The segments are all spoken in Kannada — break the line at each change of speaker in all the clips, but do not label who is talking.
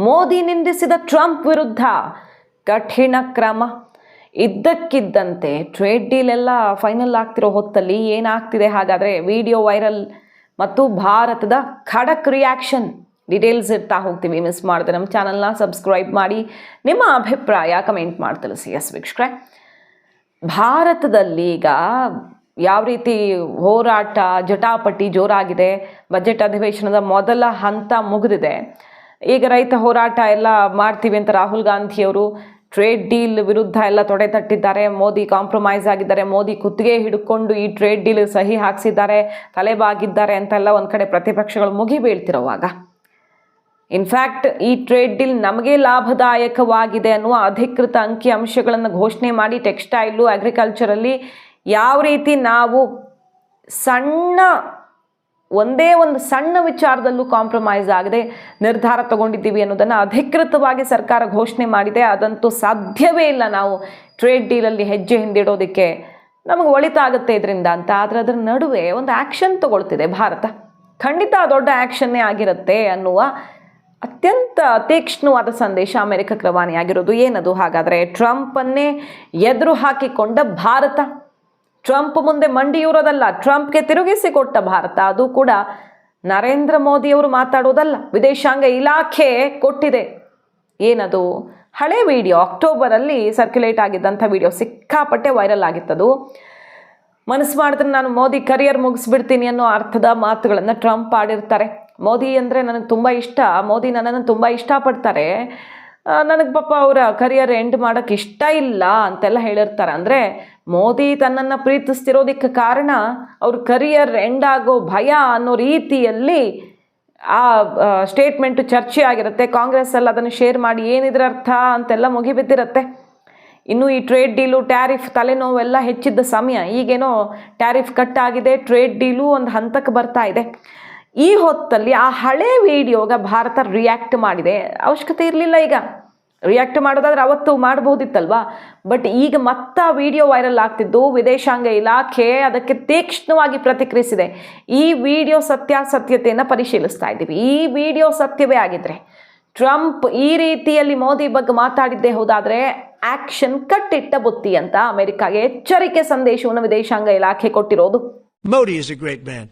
ಮೋದಿ ನಿಂದಿಸಿದ ಟ್ರಂಪ್ ವಿರುದ್ಧ ಕಠಿಣ ಕ್ರಮ. ಇದ್ದಕ್ಕಿದ್ದಂತೆ ಟ್ರೇಡ್ ಡೀಲ್ ಎಲ್ಲ ಫೈನಲ್ ಆಗ್ತಿರೋ ಹೊತ್ತಲ್ಲಿ ಏನಾಗ್ತಿದೆ ಹಾಗಾದರೆ ವಿಡಿಯೋ ವೈರಲ್ ಮತ್ತು ಭಾರತದ ಖಡಕ್ ರಿಯಾಕ್ಷನ್ ಡೀಟೇಲ್ಸ್ ಇರ್ತಾ ಹೋಗ್ತೀವಿ. ಮಿಸ್ ಮಾಡಿದ್ರೆ ನಮ್ಮ ಚಾನಲ್ನ ಸಬ್ಸ್ಕ್ರೈಬ್ ಮಾಡಿ ನಿಮ್ಮ ಅಭಿಪ್ರಾಯ ಕಮೆಂಟ್ ಮಾಡಿ ತಿಳಿಸಿ. ಎಸ್ ವೀಕ್ಷಕರೇ, ಭಾರತದಲ್ಲಿ ಈಗ ಯಾವ ರೀತಿ ಹೋರಾಟ ಜಟಾಪಟಿ ಜೋರಾಗಿದೆ. ಬಜೆಟ್ ಅಧಿವೇಶನದ ಮೊದಲ ಹಂತ ಮುಗಿದಿದೆ. ಈಗ ರೈತ ಹೋರಾಟ ಎಲ್ಲ ಮಾಡ್ತೀವಿ ಅಂತ ರಾಹುಲ್ ಗಾಂಧಿಯವರು ಟ್ರೇಡ್ ಡೀಲ್ ವಿರುದ್ಧ ಎಲ್ಲ ತೊಡೆ ತಟ್ಟಿದ್ದಾರೆ. ಮೋದಿ ಕಾಂಪ್ರಮೈಸ್ ಆಗಿದ್ದಾರೆ, ಮೋದಿ ಕುತ್ತಿಗೆ ಹಿಡ್ಕೊಂಡು ಈ ಟ್ರೇಡ್ ಡೀಲ್ ಸಹಿ ಹಾಕ್ಸಿದ್ದಾರೆ, ತಲೆಬಾಗಿದ್ದಾರೆ ಅಂತೆಲ್ಲ ಒಂದು ಕಡೆ ಪ್ರತಿಪಕ್ಷಗಳು ಮುಗಿ ಬೀಳ್ತಿರೋವಾಗ, ಇನ್ಫ್ಯಾಕ್ಟ್ ಈ ಟ್ರೇಡ್ ಡೀಲ್ ನಮಗೆ ಲಾಭದಾಯಕವಾಗಿದೆ ಅನ್ನುವ ಅಧಿಕೃತ ಅಂಕಿ ಅಂಶಗಳನ್ನು ಘೋಷಣೆ ಮಾಡಿ ಟೆಕ್ಸ್ಟೈಲು ಅಗ್ರಿಕಲ್ಚರಲ್ಲಿ ಯಾವ ರೀತಿ ನಾವು ಒಂದೇ ಒಂದು ಸಣ್ಣ ವಿಚಾರದಲ್ಲೂ ಕಾಂಪ್ರಮೈಸ್ ಆಗದೆ ನಿರ್ಧಾರ ತಗೊಂಡಿದ್ದೀವಿ ಅನ್ನೋದನ್ನು ಅಧಿಕೃತವಾಗಿ ಸರ್ಕಾರ ಘೋಷಣೆ ಮಾಡಿದೆ. ಅದಂತೂ ಸಾಧ್ಯವೇ ಇಲ್ಲ ನಾವು ಟ್ರೇಡ್ ಡೀಲಲ್ಲಿ ಹೆಜ್ಜೆ ಹಿಂದಿಡೋದಕ್ಕೆ, ನಮಗೆ ಒಳಿತಾಗುತ್ತೆ ಇದರಿಂದ ಅಂತ. ಆದರೆ ಅದರ ನಡುವೆ ಒಂದು ಆ್ಯಕ್ಷನ್ ತಗೊಳ್ತಿದೆ ಭಾರತ. ಖಂಡಿತ ದೊಡ್ಡ ಆ್ಯಕ್ಷನ್ನೇ ಆಗಿರುತ್ತೆ ಅನ್ನುವ ಅತ್ಯಂತ ತೀಕ್ಷ್ಣವಾದ ಸಂದೇಶ ಅಮೆರಿಕಕ್ಕೆ ರವಾನೆಯಾಗಿರೋದು. ಏನದು ಹಾಗಾದರೆ? ಟ್ರಂಪನ್ನೇ ಎದುರು ಹಾಕಿಕೊಂಡ ಭಾರತ, ಟ್ರಂಪ್ ಮುಂದೆ ಮಂಡಿಯೂರೋದಲ್ಲ, ಟ್ರಂಪ್ಗೆ ತಿರುಗಿಸಿಕೊಟ್ಟ ಭಾರತ. ಅದು ಕೂಡ ನರೇಂದ್ರ ಮೋದಿಯವರು ಮಾತಾಡೋದಲ್ಲ, ವಿದೇಶಾಂಗ ಇಲಾಖೆ ಕೊಟ್ಟಿದೆ. ಏನದು? ಹಳೆ ವಿಡಿಯೋ, ಅಕ್ಟೋಬರಲ್ಲಿ ಸರ್ಕ್ಯುಲೇಟ್ ಆಗಿದ್ದಂಥ ವಿಡಿಯೋ ಸಿಕ್ಕಾಪಟ್ಟೆ ವೈರಲ್ ಆಗಿತ್ತದು. ಮನಸ್ಸು ಮಾಡಿದ್ರೆ ನಾನು ಮೋದಿ ಕರಿಯರ್ ಮುಗಿಸ್ಬಿಡ್ತೀನಿ ಅನ್ನೋ ಅರ್ಥದ ಮಾತುಗಳನ್ನು ಟ್ರಂಪ್ ಆಡಿರ್ತಾರೆ. ಮೋದಿ ಅಂದರೆ ನನಗೆ ತುಂಬ ಇಷ್ಟ, ಮೋದಿ ನನ್ನನ್ನು ತುಂಬ ಇಷ್ಟಪಡ್ತಾರೆ, ನನಗೆ ಪಾಪ ಅವರ ಕರಿಯರ್ ಎಂಡ್ ಮಾಡೋಕ್ಕೆ ಇಷ್ಟ ಇಲ್ಲ ಅಂತೆಲ್ಲ ಹೇಳಿರ್ತಾರೆ. ಅಂದರೆ ಮೋದಿ ತನ್ನನ್ನು ಪ್ರೀತಿಸ್ತಿರೋದಕ್ಕೆ ಕಾರಣ ಅವ್ರ ಕರಿಯರ್ ಎಂಡ್ ಆಗೋ ಭಯ ಅನ್ನೋ ರೀತಿಯಲ್ಲಿ ಆ ಸ್ಟೇಟ್ಮೆಂಟು ಚರ್ಚೆ ಆಗಿರುತ್ತೆ. ಕಾಂಗ್ರೆಸ್ಸಲ್ಲಿ ಅದನ್ನು ಶೇರ್ ಮಾಡಿ ಏನಿದ್ರ ಅರ್ಥ ಅಂತೆಲ್ಲ ಮುಗಿಬಿದ್ದಿರುತ್ತೆ. ಇನ್ನು ಈ ಟ್ರೇಡ್ ಡೀಲು, ಟ್ಯಾರಿಫ್ ತಲೆನೋವೆಲ್ಲ ಹೆಚ್ಚಿದ್ದ ಸಮಯ. ಈಗೇನೋ ಟ್ಯಾರಿಫ್ ಕಟ್ ಆಗಿದೆ, ಟ್ರೇಡ್ ಡೀಲು ಒಂದು ಹಂತಕ್ಕೆ ಬರ್ತಾ ಇದೆ. ಈ ಹೊತ್ತಲ್ಲಿ ಆ ಹಳೆ ವಿಡಿಯೋಗ ಭಾರತ ರಿಯಾಕ್ಟ್ ಮಾಡಿದೆ. ಅವಶ್ಯಕತೆ ಇರಲಿಲ್ಲ ಈಗ ರಿಯಾಕ್ಟ್ ಮಾಡೋದಾದ್ರೆ ಅವತ್ತು ಮಾಡಬಹುದಿತ್ತಲ್ವಾ. ಬಟ್ ಈಗ ಮತ್ತೆ ವಿಡಿಯೋ ವೈರಲ್ ಆಗ್ತಿದ್ದು, ವಿದೇಶಾಂಗ ಇಲಾಖೆ ಅದಕ್ಕೆ ತೀಕ್ಷ್ಣವಾಗಿ ಪ್ರತಿಕ್ರಿಯಿಸಿದೆ. ಈ ವಿಡಿಯೋ ಸತ್ಯಾಸತ್ಯತೆಯನ್ನು ಪರಿಶೀಲಿಸ್ತಾ ಇದ್ದೀವಿ. ಈ ವಿಡಿಯೋ ಸತ್ಯವೇ ಆಗಿದ್ರೆ, ಟ್ರಂಪ್ ಈ ರೀತಿಯಲ್ಲಿ ಮೋದಿ ಬಗ್ಗೆ ಮಾತಾಡಿದ್ದೇ ಹೋದಾದರೆ ಆಕ್ಷನ್ ಕಟ್ಟಿಟ್ಟ ಬುತ್ತಿ ಅಂತ ಅಮೆರಿಕಾಗೆ ಎಚ್ಚರಿಕೆ ಸಂದೇಶವನ್ನು ವಿದೇಶಾಂಗ ಇಲಾಖೆ ಕೊಟ್ಟಿರೋದು.
Modi is a great man.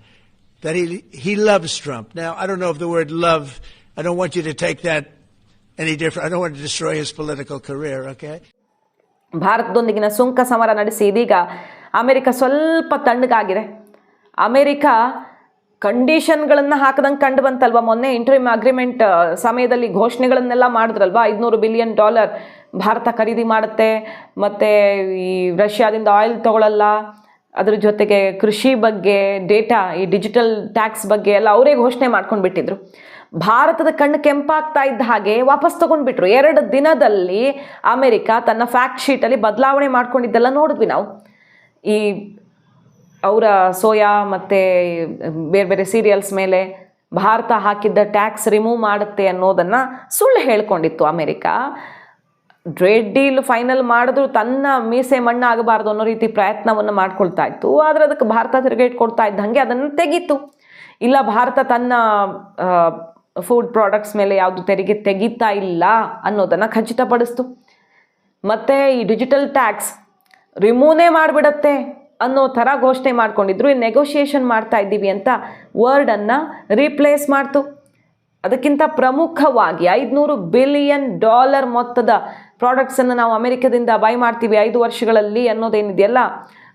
That he loves Trump. Now, I don't know if the word love, I don't want you to take that any different. I don't want to destroy his political career, okay?
ಭಾರತದೊಂದಿಗಿನ ಸುಂಕ ಸಮರ ನಡೆಸಿ ಇದೀಗ ಅಮೆರಿಕ ಸ್ವಲ್ಪ ತಣ್ಣಗಾಗಿದೆ. ಅಮೆರಿಕ ಕಂಡೀಷನ್ಗಳನ್ನು ಹಾಕದಂಗೆ ಕಂಡು ಬಂತಲ್ವ. ಮೊನ್ನೆ ಇಂಟರಿಮ್ ಅಗ್ರಿಮೆಂಟ್ ಸಮಯದಲ್ಲಿ ಘೋಷಣೆಗಳನ್ನೆಲ್ಲ ಮಾಡಿದ್ರಲ್ವ. $500 ಬಿಲಿಯನ್ ಭಾರತ ಖರೀದಿ ಮಾಡುತ್ತೆ, ಮತ್ತು ಈ ರಷ್ಯಾದಿಂದ ಆಯಿಲ್ ತಗೊಳ್ಳಲ್ಲ, ಅದ್ರ ಜೊತೆಗೆ ಕೃಷಿ ಬಗ್ಗೆ, ಡೇಟಾ, ಈ ಡಿಜಿಟಲ್ ಟ್ಯಾಕ್ಸ್ ಬಗ್ಗೆ ಎಲ್ಲ ಅವರೇ ಘೋಷಣೆ ಮಾಡ್ಕೊಂಡು ಬಿಟ್ಟಿದ್ರು. ಭಾರತದ ಕಣ್ಣು ಕೆಂಪಾಗ್ತಾ ಇದ್ದ ಹಾಗೆ ವಾಪಸ್ ತೊಗೊಂಡ್ಬಿಟ್ರು. 2 ದಿನದಲ್ಲಿ ಅಮೆರಿಕ ತನ್ನ ಫ್ಯಾಕ್ಟ್ ಶೀಟಲ್ಲಿ ಬದಲಾವಣೆ ಮಾಡ್ಕೊಂಡಿದ್ದೆಲ್ಲ ನೋಡಿದ್ವಿ ನಾವು. ಈ ಅವರ ಸೋಯಾ ಮತ್ತು ಬೇರೆ ಬೇರೆ ಸೀರಿಯಲ್ಸ್ ಮೇಲೆ ಭಾರತ ಹಾಕಿದ್ದ ಟ್ಯಾಕ್ಸ್ ರಿಮೂವ್ ಮಾಡುತ್ತೆ ಅನ್ನೋದನ್ನು ಸುಳ್ಳು ಹೇಳ್ಕೊಂಡಿತ್ತು ಅಮೆರಿಕ. ಟ್ರೇಡ್ ಡೀಲ್ ಫೈನಲ್ ಮಾಡಿದ್ರು ತನ್ನ ಮೀಸೆ ಮಣ್ಣಾಗಬಾರ್ದು ಅನ್ನೋ ರೀತಿ ಪ್ರಯತ್ನವನ್ನು ಮಾಡ್ಕೊಳ್ತಾ ಇತ್ತು. ಆದರೆ ಅದಕ್ಕೆ ಭಾರತ ತಿರುಗೇಟ್ ಕೊಡ್ತಾ ಇದ್ದಂಗೆ ಅದನ್ನು ತೆಗೀತು. ಇಲ್ಲ, ಭಾರತ ತನ್ನ ಫುಡ್ ಪ್ರಾಡಕ್ಟ್ಸ್ ಮೇಲೆ ಯಾವುದು ತೆರಿಗೆ ತೆಗಿತಾ ಇಲ್ಲ ಅನ್ನೋದನ್ನು ಖಚಿತಪಡಿಸ್ತು. ಮತ್ತು ಈ ಡಿಜಿಟಲ್ ಟ್ಯಾಕ್ಸ್ ರಿಮೂವ್ನೇ ಮಾಡಿಬಿಡತ್ತೆ ಅನ್ನೋ ಥರ ಘೋಷಣೆ ಮಾಡ್ಕೊಂಡಿದ್ರು. ಈ ನೆಗೋಷಿಯೇಷನ್ ಮಾಡ್ತಾ ಇದ್ದೀವಿ ಅಂತ ವರ್ಡನ್ನು ರೀಪ್ಲೇಸ್ ಮಾಡ್ತು. ಅದಕ್ಕಿಂತ ಪ್ರಮುಖವಾಗಿ $500 ಬಿಲಿಯನ್ ಮೊತ್ತದ ಪ್ರಾಡಕ್ಟ್ಸನ್ನು ನಾವು ಅಮೆರಿಕದಿಂದ ಬೈ ಮಾಡ್ತೀವಿ 5 ವರ್ಷಗಳಲ್ಲಿ ಅನ್ನೋದೇನಿದೆಯಲ್ಲ,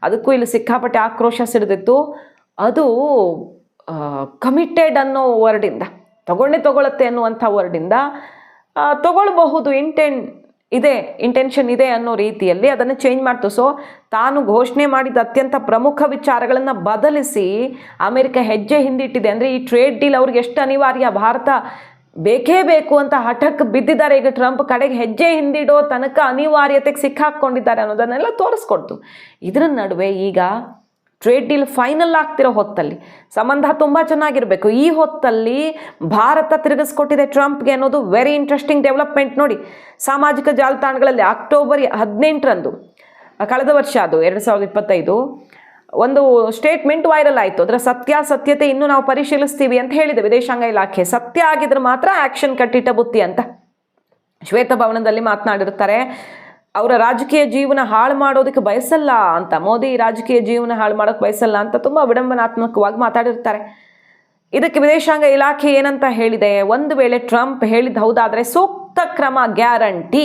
ಅದಕ್ಕೂ ಇಲ್ಲಿ ಸಿಕ್ಕಾಪಟ್ಟೆ ಆಕ್ರೋಶ ಸಿಡಿದಿತ್ತು. ಅದು ಕಮಿಟೆಡ್ ಅನ್ನೋ ವರ್ಡಿಂದ, ತಗೊಳ್ಳತ್ತೆ ಅನ್ನುವಂಥ ವರ್ಡಿಂದ ತಗೊಳ್ಬಹುದು, ಇಂಟೆನ್ಷನ್ ಇದೆ ಅನ್ನೋ ರೀತಿಯಲ್ಲಿ ಅದನ್ನು ಚೇಂಜ್ ಮಾಡ್ತು. ಸೊ ತಾನು ಘೋಷಣೆ ಮಾಡಿದ ಅತ್ಯಂತ ಪ್ರಮುಖ ವಿಚಾರಗಳನ್ನು ಬದಲಿಸಿ ಅಮೆರಿಕ ಹೆಜ್ಜೆ ಹಿಂದಿಟ್ಟಿದೆ. ಅಂದರೆ ಈ ಟ್ರೇಡ್ ಡೀಲ್ ಅವ್ರಿಗೆ ಎಷ್ಟು ಅನಿವಾರ್ಯ, ಭಾರತ ಬೇಕೇ ಬೇಕು ಅಂತ ಹಠಕ್ಕೆ ಬಿದ್ದಿದ್ದಾರೆ. ಈಗ ಟ್ರಂಪ್ ಕಡೆಗೆ ಹೆಜ್ಜೆ ಹಿಂದಿಡೋ ತನಕ ಅನಿವಾರ್ಯತೆಗೆ ಸಿಕ್ಕಾಕ್ಕೊಂಡಿದ್ದಾರೆ ಅನ್ನೋದನ್ನೆಲ್ಲ ತೋರಿಸ್ಕೊಡ್ತು. ಇದರ ನಡುವೆ ಈಗ ಟ್ರೇಡ್ ಡೀಲ್ ಫೈನಲ್ ಆಗ್ತಿರೋ ಹೊತ್ತಲ್ಲಿ ಸಂಬಂಧ ತುಂಬ ಚೆನ್ನಾಗಿರಬೇಕು. ಈ ಹೊತ್ತಲ್ಲಿ ಭಾರತ ತಿರುಗಿಸ್ಕೊಟ್ಟಿದೆ ಟ್ರಂಪ್ಗೆ ಅನ್ನೋದು ವೆರಿ ಇಂಟ್ರೆಸ್ಟಿಂಗ್ ಡೆವಲಪ್ಮೆಂಟ್. ನೋಡಿ, ಸಾಮಾಜಿಕ ಜಾಲತಾಣಗಳಲ್ಲಿ ಅಕ್ಟೋಬರ್ 18ರಂದು ಕಳೆದ ವರ್ಷ, ಅದು 2025, ಒಂದು ಸ್ಟೇಟ್ಮೆಂಟ್ ವೈರಲ್ ಆಯಿತು. ಅದರ ಸತ್ಯಾಸತ್ಯತೆ ಇನ್ನೂ ನಾವು ಪರಿಶೀಲಿಸ್ತೀವಿ ಅಂತ ಹೇಳಿದೆ ವಿದೇಶಾಂಗ ಇಲಾಖೆ. ಸತ್ಯ ಆಗಿದ್ರೆ ಮಾತ್ರ ಆ್ಯಕ್ಷನ್ ಕಟ್ಟಿಟ್ಟ ಬುತ್ತಿ ಅಂತ. ಶ್ವೇತಭವನದಲ್ಲಿ ಮಾತನಾಡಿರ್ತಾರೆ. ಅವರ ರಾಜಕೀಯ ಜೀವನ ಹಾಳು ಮಾಡೋದಕ್ಕೆ ಬಯಸಲ್ಲ ಅಂತ, ಮೋದಿ ರಾಜಕೀಯ ಜೀವನ ಹಾಳು ಮಾಡೋಕ್ಕೆ ಬಯಸಲ್ಲ ಅಂತ ತುಂಬ ವಿಡಂಬನಾತ್ಮಕವಾಗಿ ಮಾತಾಡಿರ್ತಾರೆ. ಇದಕ್ಕೆ ವಿದೇಶಾಂಗ ಇಲಾಖೆ ಏನಂತ ಹೇಳಿದೆ, ಒಂದು ವೇಳೆ ಟ್ರಂಪ್ ಹೇಳಿದ್ದು ಹೌದಾದರೆ ಸೂಕ್ತ ಕ್ರಮ ಗ್ಯಾರಂಟಿ,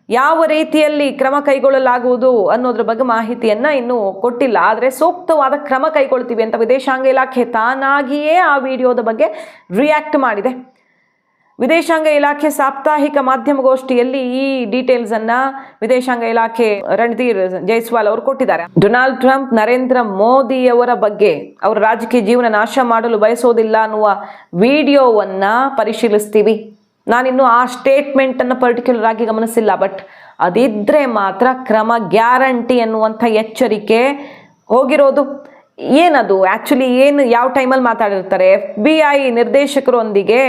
ಯಾವ ರೀತಿಯಲ್ಲಿ ಕ್ರಮ ಕೈಗೊಳ್ಳಲಾಗುವುದು ಅನ್ನೋದ್ರ ಬಗ್ಗೆ ಮಾಹಿತಿಯನ್ನು ಇನ್ನೂ ಕೊಟ್ಟಿಲ್ಲ. ಆದರೆ ಸೂಕ್ತವಾದ ಕ್ರಮ ಕೈಗೊಳ್ತೀವಿ ಅಂತ ವಿದೇಶಾಂಗ ಇಲಾಖೆ ತಾನಾಗಿಯೇ ಆ ವಿಡಿಯೋದ ಬಗ್ಗೆ ರಿಯಾಕ್ಟ್ ಮಾಡಿದೆ. ವಿದೇಶಾಂಗ ಇಲಾಖೆ ಸಾಪ್ತಾಹಿಕ ಮಾಧ್ಯಮಗೋಷ್ಠಿಯಲ್ಲಿ ಈ ಡೀಟೇಲ್ಸನ್ನು ವಿದೇಶಾಂಗ ಇಲಾಖೆ ರಣಧೀರ್ ಜೈಸ್ವಾಲ್ ಅವರು ಕೊಟ್ಟಿದ್ದಾರೆ. ಡೊನಾಲ್ಡ್ ಟ್ರಂಪ್ ನರೇಂದ್ರ ಮೋದಿಯವರ ಬಗ್ಗೆ ಅವರ ರಾಜಕೀಯ ಜೀವನ ನಾಶ ಮಾಡಲು ಬಯಸೋದಿಲ್ಲ ಅನ್ನುವ ವಿಡಿಯೋವನ್ನು ಪರಿಶೀಲಿಸ್ತೀವಿ. ನಾನಿನ್ನೂ ಆ ಸ್ಟೇಟ್ಮೆಂಟನ್ನು ಪರ್ಟಿಕ್ಯುಲರ್ ಆಗಿ ಗಮನಿಸಿಲ್ಲ, ಬಟ್ ಅದಿದ್ದರೆ ಮಾತ್ರ ಕ್ರಮ ಗ್ಯಾರಂಟಿ ಅನ್ನುವಂಥ ಎಚ್ಚರಿಕೆ ಹೋಗಿರೋದು. ಏನದು ಆ್ಯಕ್ಚುಲಿ ಏನು, ಯಾವ ಟೈಮಲ್ಲಿ ಮಾತಾಡಿರ್ತಾರೆ, FBI ನಿರ್ದೇಶಕರೊಂದಿಗೆ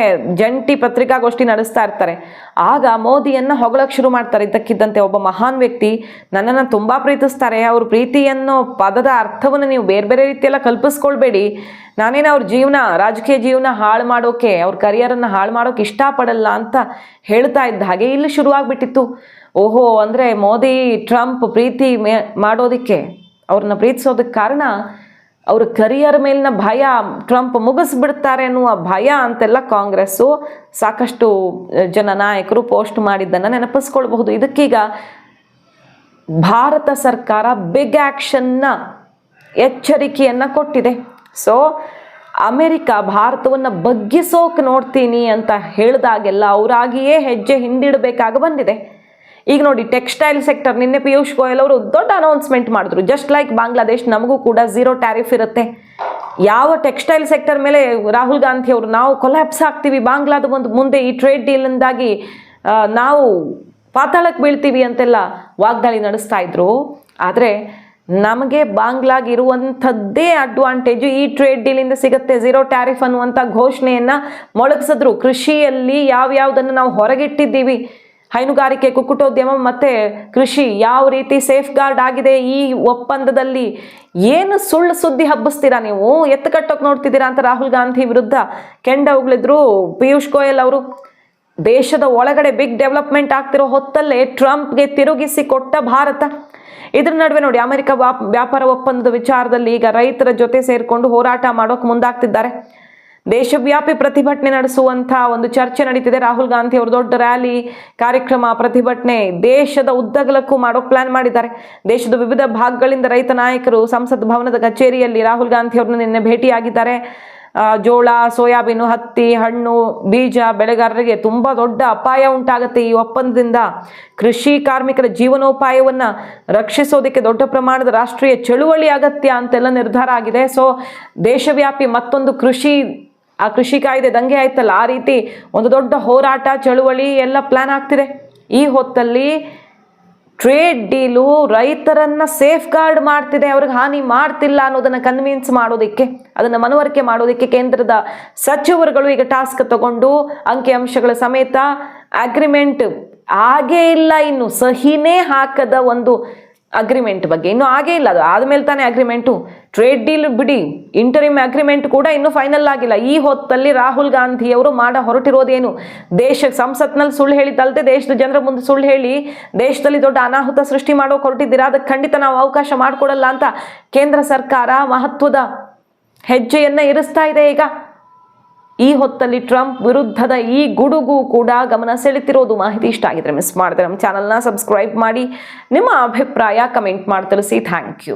ಜಂಟಿ ಪತ್ರಿಕಾಗೋಷ್ಠಿ ನಡೆಸ್ತಾ ಇರ್ತಾರೆ. ಆಗ ಮೋದಿಯನ್ನು ಹೊಗಳಕ್ಕೆ ಶುರು ಮಾಡ್ತಾರೆ. ಇದ್ದಕ್ಕಿದ್ದಂತೆ ಒಬ್ಬ ಮಹಾನ್ ವ್ಯಕ್ತಿ ನನ್ನನ್ನು ತುಂಬ ಪ್ರೀತಿಸ್ತಾರೆ, ಅವ್ರ ಪ್ರೀತಿ ಅನ್ನೋ ಪದದ ಅರ್ಥವನ್ನು ನೀವು ಬೇರೆ ಬೇರೆ ರೀತಿಯೆಲ್ಲ ಕಲ್ಪಿಸ್ಕೊಳ್ಬೇಡಿ, ನಾನೇನು ಅವ್ರ ಜೀವನ ರಾಜಕೀಯ ಜೀವನ ಹಾಳು ಮಾಡೋಕೆ, ಅವ್ರ ಕರಿಯರನ್ನು ಹಾಳು ಮಾಡೋಕೆ ಇಷ್ಟಪಡಲ್ಲ ಅಂತ ಹೇಳ್ತಾ ಇದ್ದ ಹಾಗೆ ಇಲ್ಲಿ ಶುರುವಾಗ್ಬಿಟ್ಟಿತ್ತು. ಓಹೋ, ಅಂದರೆ ಮೋದಿ ಟ್ರಂಪ್ ಪ್ರೀತಿ ಮಾಡೋದಕ್ಕೆ, ಅವ್ರನ್ನ ಪ್ರೀತಿಸೋದಕ್ಕೆ ಕಾರಣ ಅವ್ರ ಕರಿಯರ್ ಮೇಲಿನ ಭಯ, ಟ್ರಂಪ್ ಮುಗಿಸ್ಬಿಡ್ತಾರೆ ಅನ್ನುವ ಭಯ ಅಂತೆಲ್ಲ ಕಾಂಗ್ರೆಸ್ಸು ಸಾಕಷ್ಟು ಜನ ನಾಯಕರು ಪೋಸ್ಟ್ ಮಾಡಿದ್ದನ್ನು ನೆನಪಿಸ್ಕೊಳ್ಬಹುದು. ಇದಕ್ಕೀಗ ಭಾರತ ಸರ್ಕಾರ ಬಿಗ್ ಆ್ಯಕ್ಷನ್ನ ಎಚ್ಚರಿಕೆಯನ್ನು ಕೊಟ್ಟಿದೆ. ಸೊ ಅಮೆರಿಕ ಭಾರತವನ್ನು ಬಗ್ಗಿಸೋಕೆ ನೋಡ್ತೀನಿ ಅಂತ ಹೇಳಿದಾಗೆಲ್ಲ ಅವರಾಗಿಯೇ ಹೆಜ್ಜೆ ಹಿಂದಿಡಬೇಕಾಗಿ ಬಂದಿದೆ. ಈಗ ನೋಡಿ, ಟೆಕ್ಸ್ಟೈಲ್ ಸೆಕ್ಟರ್, ನಿನ್ನೆ ಪಿಯೂಷ್ ಗೋಯಲ್ ಅವರು ದೊಡ್ಡ ಅನೌನ್ಸ್ಮೆಂಟ್ ಮಾಡಿದ್ರು. ಜಸ್ಟ್ ಲೈಕ್ ಬಾಂಗ್ಲಾದೇಶ್, ನಮಗೂ ಕೂಡ 0 ಟ್ಯಾರಿಫ್ ಇರುತ್ತೆ. ಯಾವ ಟೆಕ್ಸ್ಟೈಲ್ ಸೆಕ್ಟರ್ ಮೇಲೆ ರಾಹುಲ್ ಗಾಂಧಿ ಅವರು ನಾವು ಕೊಲ್ಯಾಪ್ಸ್ ಆಗ್ತೀವಿ, ಬಾಂಗ್ಲಾದ ಮುಂದೆ ಈ ಟ್ರೇಡ್ ಡೀಲಿಂದಾಗಿ ನಾವು ಪಾತಾಳಕ್ಕೆ ಬೀಳ್ತೀವಿ ಅಂತೆಲ್ಲ ವಾಗ್ದಾಳಿ ನಡೆಸ್ತಾ ಇದ್ರು. ಆದರೆ ನಮಗೆ ಬಾಂಗ್ಲಾಗಿರುವಂಥದ್ದೇ ಅಡ್ವಾಂಟೇಜು ಈ ಟ್ರೇಡ್ ಡೀಲಿಂದ ಸಿಗುತ್ತೆ. 0 ಟ್ಯಾರಿಫ್ ಅನ್ನುವಂಥ ಘೋಷಣೆಯನ್ನು ಮೊಳಗಿಸಿದ್ರು. ಕೃಷಿಯಲ್ಲಿ ಯಾವ್ಯಾವುದನ್ನು ನಾವು ಹೊರಗಿಟ್ಟಿದ್ದೀವಿ, ಹೈನುಗಾರಿಕೆ, ಕುಕ್ಕುಟೋದ್ಯಮ ಮತ್ತು ಕೃಷಿ ಯಾವ ರೀತಿ ಸೇಫ್ ಗಾರ್ಡ್ ಆಗಿದೆ ಈ ಒಪ್ಪಂದದಲ್ಲಿ, ಏನು ಸುಳ್ಳು ಸುದ್ದಿ ಹಬ್ಬಿಸ್ತೀರಾ ನೀವು, ಎತ್ತುಕಟ್ಟೋಕೆ ನೋಡ್ತಿದ್ದೀರಾ ಅಂತ ರಾಹುಲ್ ಗಾಂಧಿ ವಿರುದ್ಧ ಕೆಂಡ ಉಗುಳಿದ್ರು ಪಿಯೂಷ್ ಗೋಯಲ್ ಅವರು. ದೇಶದ ಒಳಗಡೆ ಬಿಗ್ ಡೆವಲಪ್ಮೆಂಟ್ ಆಗ್ತಿರೋ ಹೊತ್ತಲ್ಲೇ ಟ್ರಂಪ್ಗೆ ತಿರುಗಿಸಿ ಕೊಟ್ಟ ಭಾರತ. ಇದ್ರ ನಡುವೆ ನೋಡಿ, ಅಮೆರಿಕ ವ್ಯಾಪಾರ ಒಪ್ಪಂದದ ವಿಚಾರದಲ್ಲಿ ಈಗ ರೈತರ ಜೊತೆ ಸೇರಿಕೊಂಡು ಹೋರಾಟ ಮಾಡೋಕೆ ಮುಂದಾಗ್ತಿದ್ದಾರೆ. ದೇಶವ್ಯಾಪಿ ಪ್ರತಿಭಟನೆ ನಡೆಸುವಂಥ ಒಂದು ಚರ್ಚೆ ನಡೀತಿದೆ. ರಾಹುಲ್ ಗಾಂಧಿ ಅವರು ದೊಡ್ಡ ರ್ಯಾಲಿ, ಕಾರ್ಯಕ್ರಮ, ಪ್ರತಿಭಟನೆ ದೇಶದ ಉದ್ದಗಲಕ್ಕೂ ಮಾಡೋಕೆ ಪ್ಲಾನ್ ಮಾಡಿದ್ದಾರೆ. ದೇಶದ ವಿವಿಧ ಭಾಗಗಳಿಂದ ರೈತ ನಾಯಕರು ಸಂಸತ್ ಭವನದ ಕಚೇರಿಯಲ್ಲಿ ರಾಹುಲ್ ಗಾಂಧಿ ಅವ್ರನ್ನ ನಿನ್ನೆ ಭೇಟಿಯಾಗಿದ್ದಾರೆ. ಜೋಳ, ಸೋಯಾಬೀನು, ಹತ್ತಿ, ಹಣ್ಣು, ಬೀಜ ಬೆಳೆಗಾರರಿಗೆ ತುಂಬ ದೊಡ್ಡ ಅಪಾಯ ಉಂಟಾಗುತ್ತೆ ಈ ಒಪ್ಪಂದದಿಂದ. ಕೃಷಿ ಕಾರ್ಮಿಕರ ಜೀವನೋಪಾಯವನ್ನು ರಕ್ಷಿಸೋದಕ್ಕೆ ದೊಡ್ಡ ಪ್ರಮಾಣದ ರಾಷ್ಟ್ರೀಯ ಚಳುವಳಿ ಅಗತ್ಯ ಅಂತೆಲ್ಲ ನಿರ್ಧಾರ ಆಗಿದೆ. ಸೊ ದೇಶವ್ಯಾಪಿ ಮತ್ತೊಂದು ಕೃಷಿ ಕಾಯ್ದೆ ದಂಗೆ ಆಯ್ತಲ್ಲ, ಆ ರೀತಿ ಒಂದು ದೊಡ್ಡ ಹೋರಾಟ, ಚಳುವಳಿ ಎಲ್ಲ ಪ್ಲಾನ್ ಆಗ್ತಿದೆ. ಈ ಹೊತ್ತಲ್ಲಿ ಟ್ರೇಡ್ ಡೀಲು ರೈತರನ್ನು ಸೇಫ್ ಗಾರ್ಡ್ ಮಾಡ್ತಿದೆ, ಅವ್ರಿಗೆ ಹಾನಿ ಮಾಡ್ತಿಲ್ಲ ಅನ್ನೋದನ್ನು ಕನ್ವಿನ್ಸ್ ಮಾಡೋದಕ್ಕೆ, ಅದನ್ನು ಮನವರಿಕೆ ಮಾಡೋದಕ್ಕೆ ಕೇಂದ್ರದ ಸಚಿವರುಗಳು ಈಗ ಟಾಸ್ಕ್ ತಗೊಂಡು ಅಂಕಿಅಂಶಗಳ ಸಮೇತ ಅಗ್ರಿಮೆಂಟ್ ಆಗೇ ಇಲ್ಲ, ಇನ್ನು ಸಹಿನೇ ಹಾಕದ ಒಂದು ಅಗ್ರಿಮೆಂಟ್ ಬಗ್ಗೆ ಇನ್ನೂ ಆಗೇ ಇಲ್ಲ. ಅದು ಆದಮೇಲೆ ತಾನೇ ಅಗ್ರಿಮೆಂಟು. ಟ್ರೇಡ್ ಡೀಲ್ ಬಿಡಿ, ಇಂಟರಿಮ್ ಅಗ್ರಿಮೆಂಟ್ ಕೂಡ ಇನ್ನೂ ಫೈನಲ್ ಆಗಿಲ್ಲ. ಈ ಹೊತ್ತಲ್ಲಿ ರಾಹುಲ್ ಗಾಂಧಿಯವರು ಹೊರಟಿರೋದೇನು, ಸಂಸತ್ನಲ್ಲಿ ಸುಳ್ಳು ಹೇಳಿದ್ದಲ್ಲದೆ ದೇಶದ ಜನರ ಮುಂದೆ ಸುಳ್ಳು ಹೇಳಿ ದೇಶದಲ್ಲಿ ದೊಡ್ಡ ಅನಾಹುತ ಸೃಷ್ಟಿ ಮಾಡೋಕೆ ಹೊರಟಿದ್ದೀರಾ. ಅದಕ್ಕೆ ಖಂಡಿತ ನಾವು ಅವಕಾಶ ಮಾಡಿಕೊಡಲ್ಲ ಅಂತ ಕೇಂದ್ರ ಸರ್ಕಾರ ಮಹತ್ವದ ಹೆಜ್ಜೆಯನ್ನು ಇರಿಸ್ತಾ ಇದೆ. ಈಗ ಈ ಹೊತ್ತಲ್ಲಿ ಟ್ರಂಪ್ ವಿರುದ್ಧದ ಈ ಗುಡುಗು ಕೂಡ ಗಮನ ಸೆಳೆತಿರೋದು. ಮಾಹಿತಿ ಇಷ್ಟ ಆಗಿದ್ರೆ ಮಿಸ್ ಮಾಡಿದ್ರೆ ನಮ್ಮ ಚಾನಲ್ನ ಸಬ್ಸ್ಕ್ರೈಬ್ ಮಾಡಿ, ನಿಮ್ಮ ಅಭಿಪ್ರಾಯ ಕಮೆಂಟ್ ಮಾಡಿ ತಿಳಿಸಿ. Thank you.